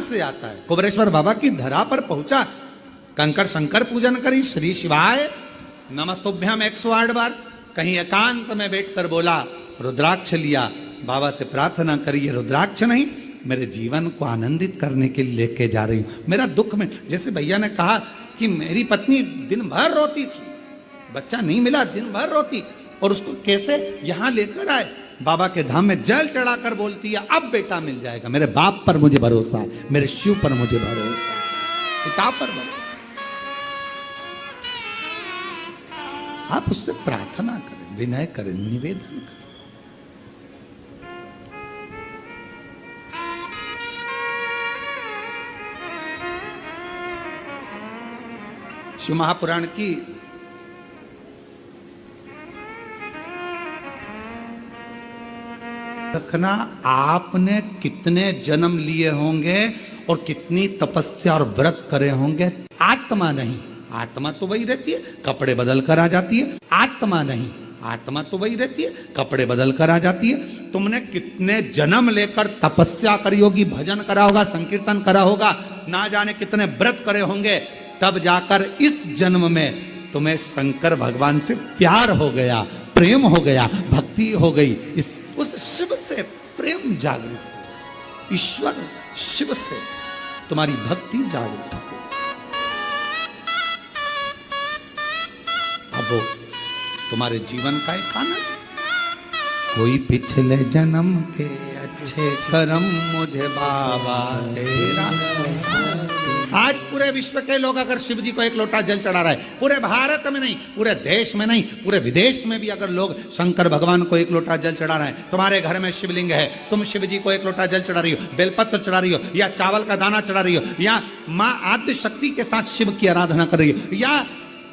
से आता है। कुबेरेश्वर बाबा की धरा पर पहुंचा, कंकर शंकर पूजन करी, श्री शिवाय नमस्तुभ्यम 108 बार। कहीं एकांत में बैठकर बोला, रुद्राक्ष लिया, बाबा से प्रार्थना करी, ये रुद्राक्ष नहीं, मेरे जीवन को आनंदित करने के लिए लेके जा रही हूं। मेरा दुख में, जैसे भैया ने कहा कि मेरी पत्नी दिन भर रोती थी, बच्चा नहीं मिला, दिन भर रोती, और उसको कैसे यहां लेकर आए, बाबा के धाम में जल चढ़ाकर बोलती है अब बेटा मिल जाएगा। मेरे बाप पर मुझे भरोसा है, मेरे शिव पर मुझे भरोसा है, पिता पर भरोसा। आप उससे प्रार्थना करें, विनय करें, निवेदन करें। शिव महापुराण की रखना, आपने कितने जन्म लिए होंगे और कितनी तपस्या और व्रत करे होंगे, आत्मा नहीं। आत्मा तो वही रहती है, कपड़े बदल कर आ जाती है। आत्मा नहीं, आत्मा तो वही रहती है, कपड़े बदल कर आ जाती है। तुमने कितने जन्म लेकर तपस्या करी होगी, भजन करा होगा, संकीर्तन करा होगा, ना जाने कितने व्रत करे होंगे, तब जाकर इस जन्म में तुम्हें शंकर भगवान से प्यार हो गया, प्रेम हो गया, भक्ति हो गई। इस उस शिव से प्रेम जागृत हो, ईश्वर शिव से तुम्हारी भक्ति जागृत हो। अब वो तुम्हारे जीवन का एक आनंद, कोई पिछले जन्म के अच्छे कर्म मुझे बाबा तेरा। आज पूरे विश्व के लोग अगर शिव जी को एक लोटा जल चढ़ा रहा है, पूरे भारत में नहीं, पूरे देश में नहीं, पूरे विदेश में भी अगर लोग शंकर भगवान को एक लोटा जल चढ़ा रहे हैं, तुम्हारे घर में शिवलिंग है, तुम शिव जी को एक लोटा जल चढ़ा रही हो, बेलपत्र चढ़ा रही हो, या चावल का दाना चढ़ा रही हो, या माँ आद्य शक्ति के साथ शिव की आराधना कर रही हो, या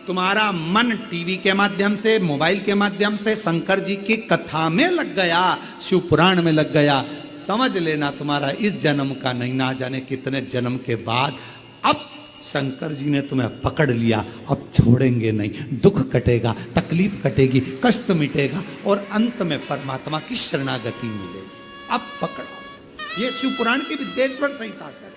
तुम्हारा मन टीवी के माध्यम से, मोबाइल के माध्यम से शंकर जी की कथा में लग गया, शिव पुराण में लग गया, समझ लेना तुम्हारा इस जन्म का नहीं, ना जाने कितने जन्म के बाद अब शंकर जी ने तुम्हें पकड़ लिया, अब छोड़ेंगे नहीं। दुख कटेगा, तकलीफ कटेगी, कष्ट मिटेगा और अंत में परमात्मा की शरणागति मिलेगी। अब पकड़ो, ये शिव पुराण की विद्येश्वर संहिता है,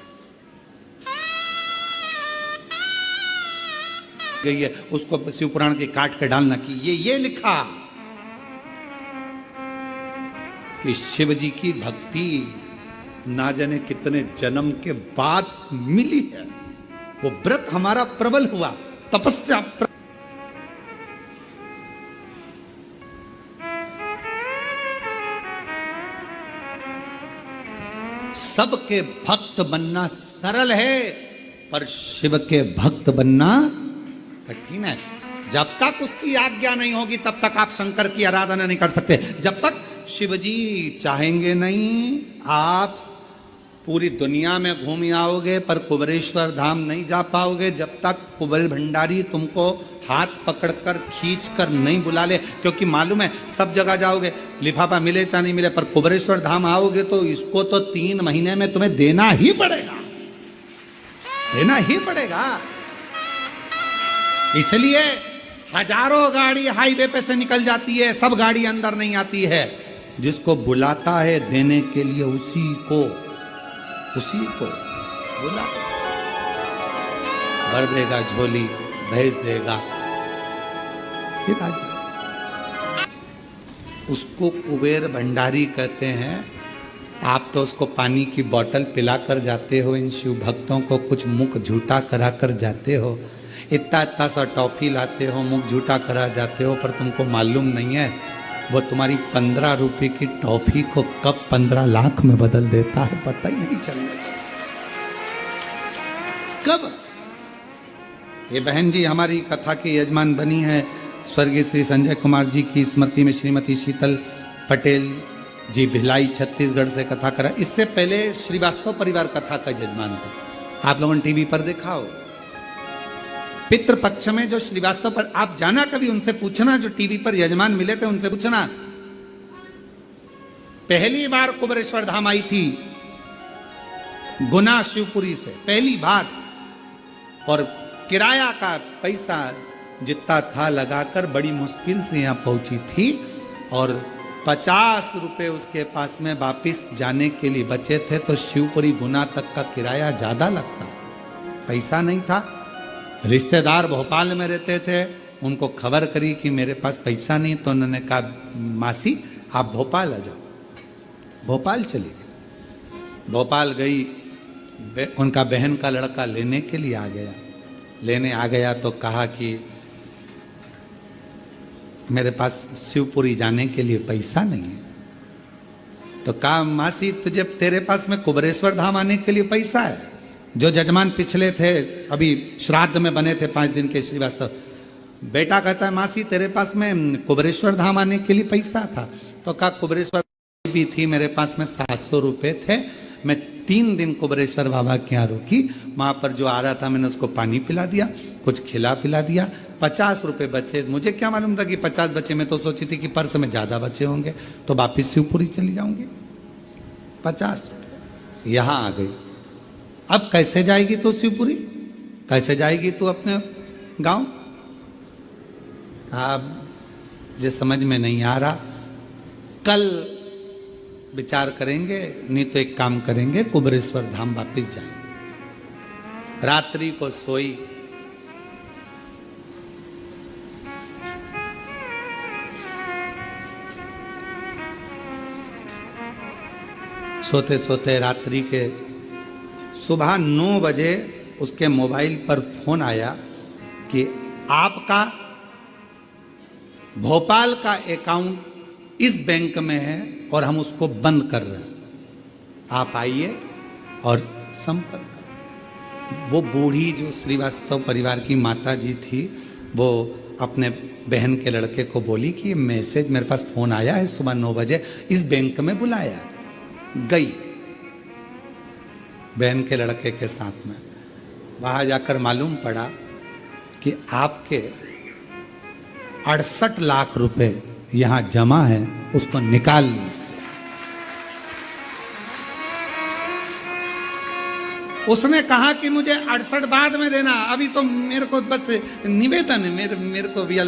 गई है, उसको शिव पुराण के काट के डालना कि ये लिखा कि शिव जी की भक्ति ना जाने कितने जन्म के बाद मिली है, वो व्रत हमारा प्रबल हुआ, तपस्या सबके भक्त बनना सरल है, पर शिव के भक्त बनना कठिन है। जब तक उसकी आज्ञा नहीं होगी तब तक आप शंकर की आराधना नहीं कर सकते। जब तक शिव जी चाहेंगे नहीं, आप पूरी दुनिया में घूम आओगे पर कुबेरेश्वर धाम नहीं जा पाओगे जब तक कुबेर भंडारी तुमको हाथ पकड़कर खींचकर नहीं बुला ले। क्योंकि मालूम है सब जगह जाओगे, लिफाफा मिले चाहे नहीं मिले, पर कुबेरेश्वर धाम आओगे तो इसको तो 3 महीने में तुम्हें देना ही पड़ेगा, देना ही पड़ेगा। इसलिए हजारों गाड़ी हाईवे पे से निकल जाती है, सब गाड़ी अंदर नहीं आती है। जिसको बुलाता है देने के लिए उसी को बुला, भर देगा झोली, भेज देगा, फिर आ जाएगा। उसको कुबेर भंडारी कहते हैं। आप तो उसको पानी की बोतल पिलाकर जाते हो, इन शिव भक्तों को कुछ मुख झूठा कराकर जाते हो, इतना सा टॉफी लाते हो, मुख झूठा करा जाते हो, पर तुमको मालूम नहीं है वो तुम्हारी 15 रुपए की टॉफी को कब 15 लाख में बदल देता है, पता ही नहीं चल रहा कब। ये बहन जी हमारी कथा की यजमान बनी है, स्वर्गीय श्री संजय कुमार जी की स्मृति में श्रीमती शीतल पटेल जी भिलाई छत्तीसगढ़ से कथा करा। इससे पहले श्रीवास्तव परिवार कथा का यजमान था, आप लोगों ने टीवी पर देखा हो। पितृपक्ष में जो श्रीवास्तव पर, आप जाना कभी उनसे पूछना, जो टीवी पर यजमान मिले थे उनसे पूछना। पहली बार कुबेरेश्वर धाम आई थी गुना शिवपुरी से, पहली बार, और किराया का पैसा जितना था लगाकर बड़ी मुश्किल से यहां पहुंची थी। और 50 रुपए उसके पास में वापिस जाने के लिए बचे थे, तो शिवपुरी गुना तक का किराया ज्यादा लगता, पैसा नहीं था। रिश्तेदार भोपाल में रहते थे, उनको खबर करी कि मेरे पास पैसा नहीं, तो उन्होंने कहा मासी आप भोपाल आ जाओ। भोपाल चली गई। भोपाल गई, उनका बहन का लड़का लेने के लिए आ गया। लेने आ गया तो कहा कि मेरे पास शिवपुरी जाने के लिए पैसा नहीं है। तो कहा मासी तुझे, तेरे पास में कुबरेश्वर धाम आने के लिए पैसा है? जो जजमान पिछले थे, अभी श्राद्ध में बने थे 5 दिन के श्रीवास्तव, बेटा कहता है मासी तेरे पास में कुबरेश्वर धाम आने के लिए पैसा था? तो कहा कुबरेश्वर भी थी, मेरे पास में 700 रुपये थे, मैं 3 दिन कुबरेश्वर बाबा के यहाँ रुकी, वहाँ पर जो आ रहा था मैंने उसको पानी पिला दिया, कुछ खिला पिला दिया, 50 रुपये बचे। मुझे क्या मालूम था कि 50 बचे, मैं तो सोची थी कि पर्स में ज़्यादा बचे होंगे तो वापिस शिवपुरी चली जाऊंगी। 50 रुपये यहाँ आ गई। अब कैसे जाएगी तू शिवपुरी, कैसे जाएगी तू अपने गांव? अब जिस समझ में नहीं आ रहा, कल विचार करेंगे, नहीं तो एक काम करेंगे, कुबरेश्वर धाम वापिस जाएंगे। रात्रि को सोई, सोते सोते रात्रि के सुबह 9 बजे उसके मोबाइल पर फोन आया कि आपका भोपाल का अकाउंट इस बैंक में है और हम उसको बंद कर रहे हैं, आप आइए और संपर्क करें। वो बूढ़ी जो श्रीवास्तव परिवार की माता जी थी, वो अपने बहन के लड़के को बोली कि मैसेज मेरे पास फोन आया है सुबह 9 बजे, इस बैंक में बुलाया। गई बहन के लड़के के साथ में, वहां जाकर मालूम पड़ा कि आपके 68 लाख रुपए यहां जमा है, उसको निकाल ली। उसने कहा कि मुझे 68 बाद में देना, अभी तो मेरे को बस निवेदन है, मेरे को भी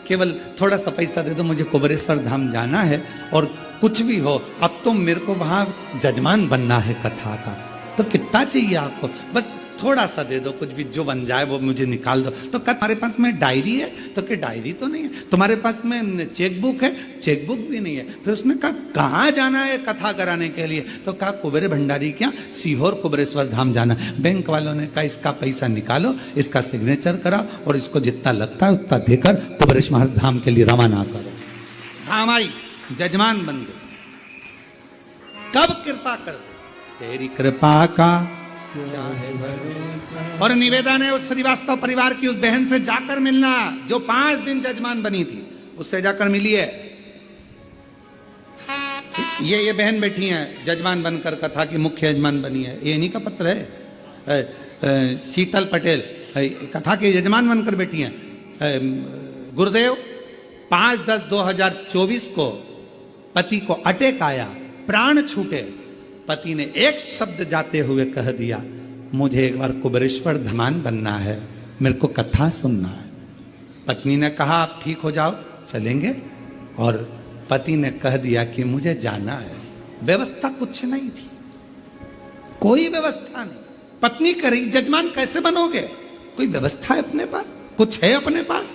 केवल थोड़ा सा पैसा दे दो, मुझे कुबरेश्वर धाम जाना है और कुछ भी हो, अब तो मेरे को वहां जजमान बनना है कथा का, तो कितना चाहिए आपको? बस थोड़ा सा दे दो, कुछ भी जो बन जाए वो मुझे निकाल दो। तो कहा तुम्हारे पास में डायरी है? तो क्या डायरी तो नहीं है। तुम्हारे पास में चेकबुक है? चेकबुक भी नहीं है। फिर उसने कहा कहाँ जाना है कथा कराने के लिए? तो कहा कुबेर भंडारी क्या सीहोर कुबरेश्वर धाम जाना। बैंक वालों ने कहा इसका पैसा निकालो, इसका सिग्नेचर कराओ और इसको जितना लगता है उतना देकर कुबरेश्वर धाम के लिए रवाना करो। धाम आई, जजमान बन गए। कब कृपा कर तेरी कृपा का क्या है भरोसा। और निवेदन है उस श्रीवास्तव परिवार की उस बहन से जाकर मिलना जो 5 दिन जजमान बनी थी, उससे जाकर मिलिए। ये बहन बैठी है जजमान बनकर, कथा की मुख्य यजमान बनी है। ये इन्हीं का पत्र है। शीतल पटेल कथा के यजमान बनकर बैठी हैं। गुरुदेव 5/10/2024 को पति को अटैक आया, प्राण छूटे। पति ने एक शब्द जाते हुए कह दिया, मुझे एक बार कुबरेश्वर धमान बनना है, मेरे को कथा सुनना है। पत्नी ने कहा आप ठीक हो जाओ, चलेंगे। और पति ने कह दिया कि मुझे जाना है। व्यवस्था कुछ नहीं थी, कोई व्यवस्था नहीं। पत्नी कह रही जजमान कैसे बनोगे, कोई व्यवस्था है अपने पास, कुछ है अपने पास?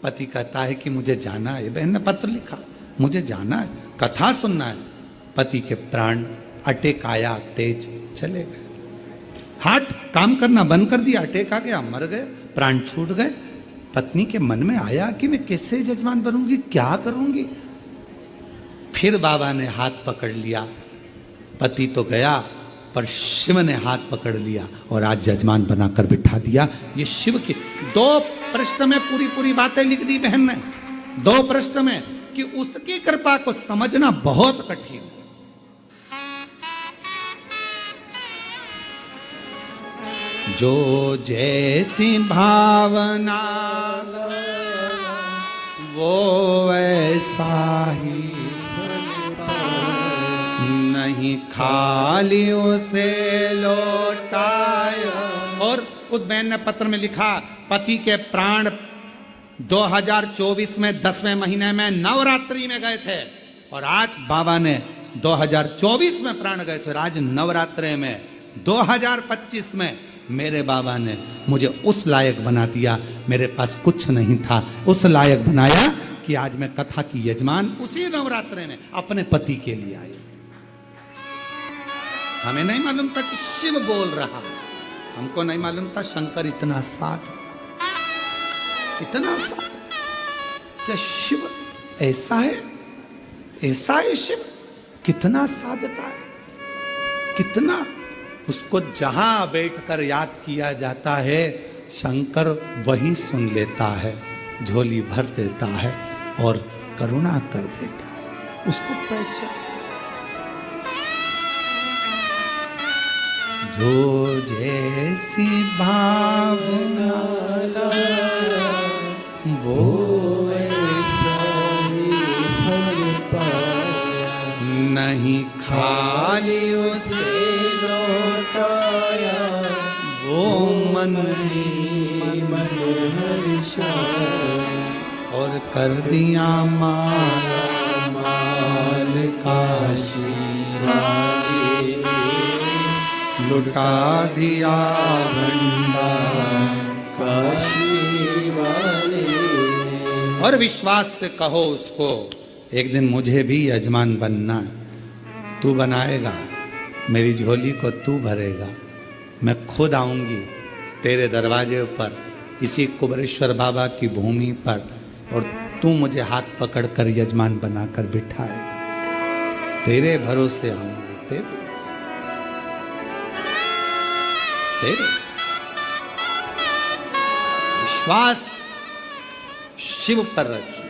पति कहता है कि मुझे जाना है। बहन ने पत्र लिखा, मुझे जाना है, कथा सुनना है। पति के प्राण अटैक आया, तेज चले गए। हार्ट काम करना बंद कर दिया, अटैक आ गया, मर गए, प्राण छूट गए। पत्नी के मन में आया कि मैं कैसे जजमान बनूंगी, क्या करूंगी। फिर बाबा ने हाथ पकड़ लिया। पति तो गया पर शिव ने हाथ पकड़ लिया और आज जजमान बनाकर बिठा दिया। ये शिव की 2 पृष्ठ में पूरी बातें लिख दी बहन ने, 2 पृष्ठ में, कि उसकी कृपा को समझना बहुत कठिन है। जो जैसी भावना वो वैसा ही, नहीं खाली उसे लौटाया। और उस बहन ने पत्र में लिखा, पति के प्राण 2024 में 10वें महीने में नवरात्रि में गए थे। और आज बाबा ने 2024 में प्राण गए थे, आज नवरात्रे में 2025 में मेरे बाबा ने मुझे उस लायक बना दिया। मेरे पास कुछ नहीं था, उस लायक बनाया कि आज मैं कथा की यजमान उसी नवरात्रे में अपने पति के लिए आई। हमें नहीं मालूम था कि शिव बोल रहा, हमको नहीं मालूम था शंकर इतना साध, इतना साध। क्या शिव ऐसा है? ऐसा है शिव, कितना साधता है, कितना उसको जहां बैठकर याद किया जाता है शंकर वही सुन लेता है, झोली भर देता है और करुणा कर देता है। उसको पहचान, जो जैसी भावना वो ऐसा ही फल पाया, नहीं खाली उसे लौटाया, वो मन ही मन हर्षाया और कर दिया माया माल का शीरागे, लुटा दिया भंडार काशी वाले। और विश्वास से कहो उसको, एक दिन मुझे भी यजमान बनना, तू बनाएगा, मेरी झोली को तू भरेगा, मैं खुद आऊंगी तेरे दरवाजे पर, इसी कुबरेश्वर बाबा की भूमि पर, और तू मुझे हाथ पकड़कर यजमान बनाकर बिठाएगा। तेरे भरोसे आऊंगी, तेरे भरोसे, तेरे विश्वास शिव पर रखिए।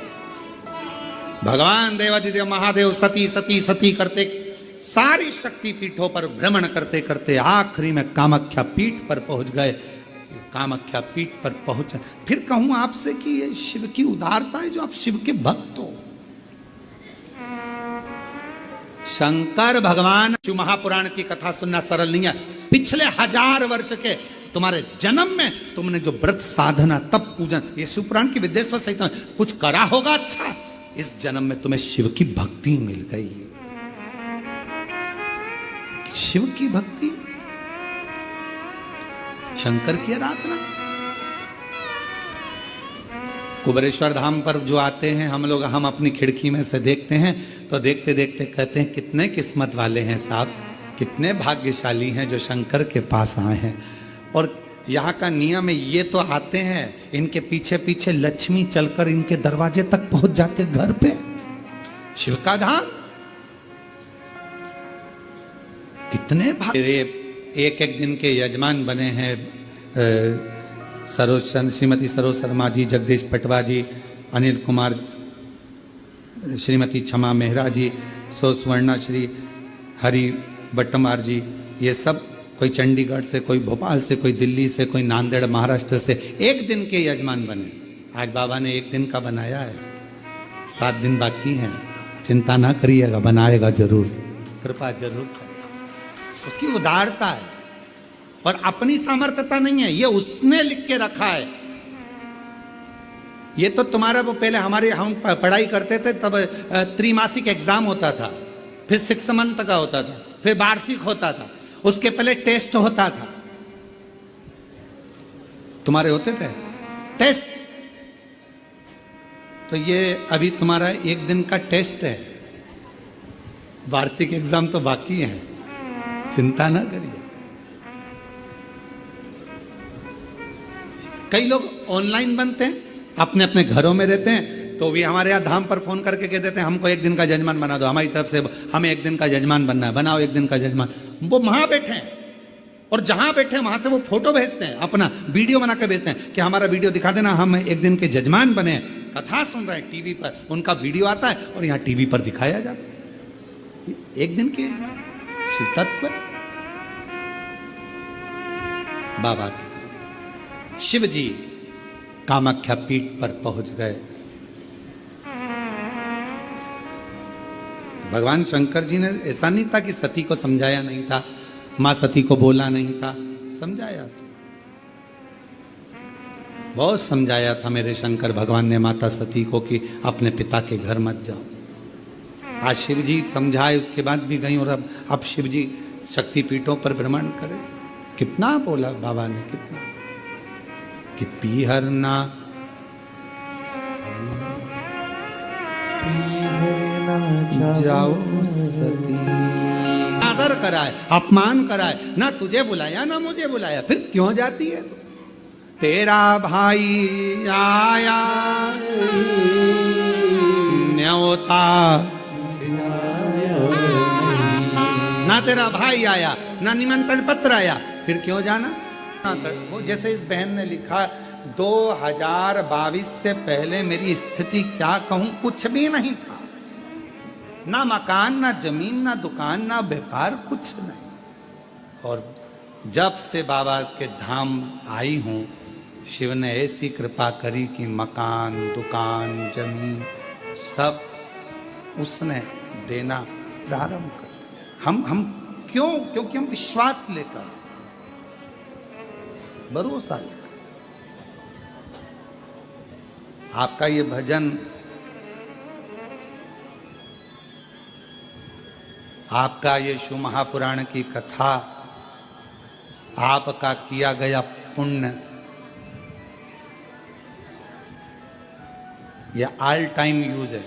भगवान देवाधिदेव महादेव सती सती सती करते सारी शक्ति पीठों पर भ्रमण करते करते आखिरी में कामाख्या पीठ पर पहुंच गए। कामाख्या पीठ पर पहुंच, फिर कहूं आपसे कि ये शिव की उदारता है जो आप शिव के भक्त हो। शंकर भगवान, शिव महापुराण की कथा सुनना सरल नहीं है। पिछले 1000 वर्ष के तुम्हारे जन्म में तुमने जो व्रत साधना तप पूजन, ये शिव पुराण की विद्येश्वर सहित कुछ करा होगा, अच्छा इस जन्म में तुम्हें शिव की भक्ति मिल गई। शिव की भक्ति, शंकर की आराधना। कुबरेश्वर धाम पर जो आते हैं हम लोग, हम अपनी खिड़की में से देखते हैं तो देखते देखते कहते हैं कितने किस्मत वाले हैं साहब, कितने भाग्यशाली हैं जो शंकर के पास आए हैं। और यहाँ का नियम है, ये तो आते हैं, इनके पीछे पीछे लक्ष्मी चलकर इनके दरवाजे तक पहुंच जाते घर पे। शिव का धाम कितने एक एक दिन के यजमान बने हैं। श्रीमती सरोज शर्मा जी, जगदीश पटवा जी, अनिल कुमार, श्रीमती क्षमा मेहरा जी, सुवर्णा श्री हरि बट्टमार जी, ये सब कोई चंडीगढ़ से, कोई भोपाल से, कोई दिल्ली से, कोई नांदेड़ महाराष्ट्र से एक दिन के यजमान बने। आज बाबा ने एक दिन का बनाया है, 7 दिन बाकी हैं, चिंता ना करिएगा, बनाएगा जरूर, कृपा जरूर करें। उसकी उदारता है और अपनी सामर्थ्यता नहीं है, ये उसने लिख के रखा है। ये तो तुम्हारा वो पहले हम पढ़ाई करते थे तब त्रिमासिक एग्जाम होता था, फिर 6 मंथ का होता था, फिर वार्षिक होता था, उसके पहले टेस्ट होता था। तुम्हारे होते थे टेस्ट, तो ये अभी तुम्हारा एक दिन का टेस्ट है, वार्षिक एग्जाम तो बाकी है, चिंता ना करिए। कई लोग ऑनलाइन बनते हैं, अपने अपने घरों में रहते हैं, तो भी हमारे यहाँ धाम पर फोन करके कह देते हैं हमको एक दिन का जजमान बना दो, हमारी तरफ से हमें एक दिन का जजमान बनना है, बनाओ एक दिन का जजमान। वो वहां बैठे हैं और जहां बैठे हैं वहां से वो फोटो भेजते हैं, अपना वीडियो बना कर भेजते हैं कि हमारा वीडियो दिखा देना, हम एक दिन के जजमान बने, कथा सुन रहे हैं टीवी पर, उनका वीडियो आता है और यहाँ टीवी पर दिखाया जाता है। एक दिन के शिव तत्व बाबा शिव जी कामाख्या पीठ पर पहुंच गए। भगवान शंकर जी ने ऐसा नहीं था कि सती को समझाया नहीं था, मां सती को बोला नहीं था, समझाया था, बहुत समझाया था मेरे शंकर भगवान ने माता सती को कि अपने पिता के घर मत जाओ, आज शिव जी समझाए, उसके बाद भी गई, और अब शिव जी शक्तिपीठों पर भ्रमण करें। कितना बोला बाबा ने, कितना कि पीहर ना जाओ सती, आदर कराए, अपमान कराए, ना तुझे बुलाया ना मुझे बुलाया, फिर क्यों जाती है? तेरा भाई आया न्योता, ना तेरा भाई आया ना निमंत्रण पत्र आया, फिर क्यों जाना? वो जैसे इस बहन ने लिखा, 2022 से पहले मेरी स्थिति क्या कहूं, कुछ भी नहीं था, ना मकान ना जमीन ना दुकान ना व्यापार, कुछ नहीं। और जब से बाबा के धाम आई हूं, शिव ने ऐसी कृपा करी कि मकान दुकान जमीन सब उसने देना प्रारंभ कर दिया। हम क्यों? क्योंकि हम विश्वास लेकर, भरोसा लेकर। आपका ये भजन, आपका ये शिव महापुराण की कथा, आपका किया गया पुण्य, ये ऑल टाइम यूज है,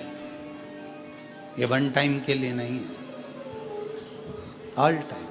ये वन टाइम के लिए नहीं है, ऑल टाइम।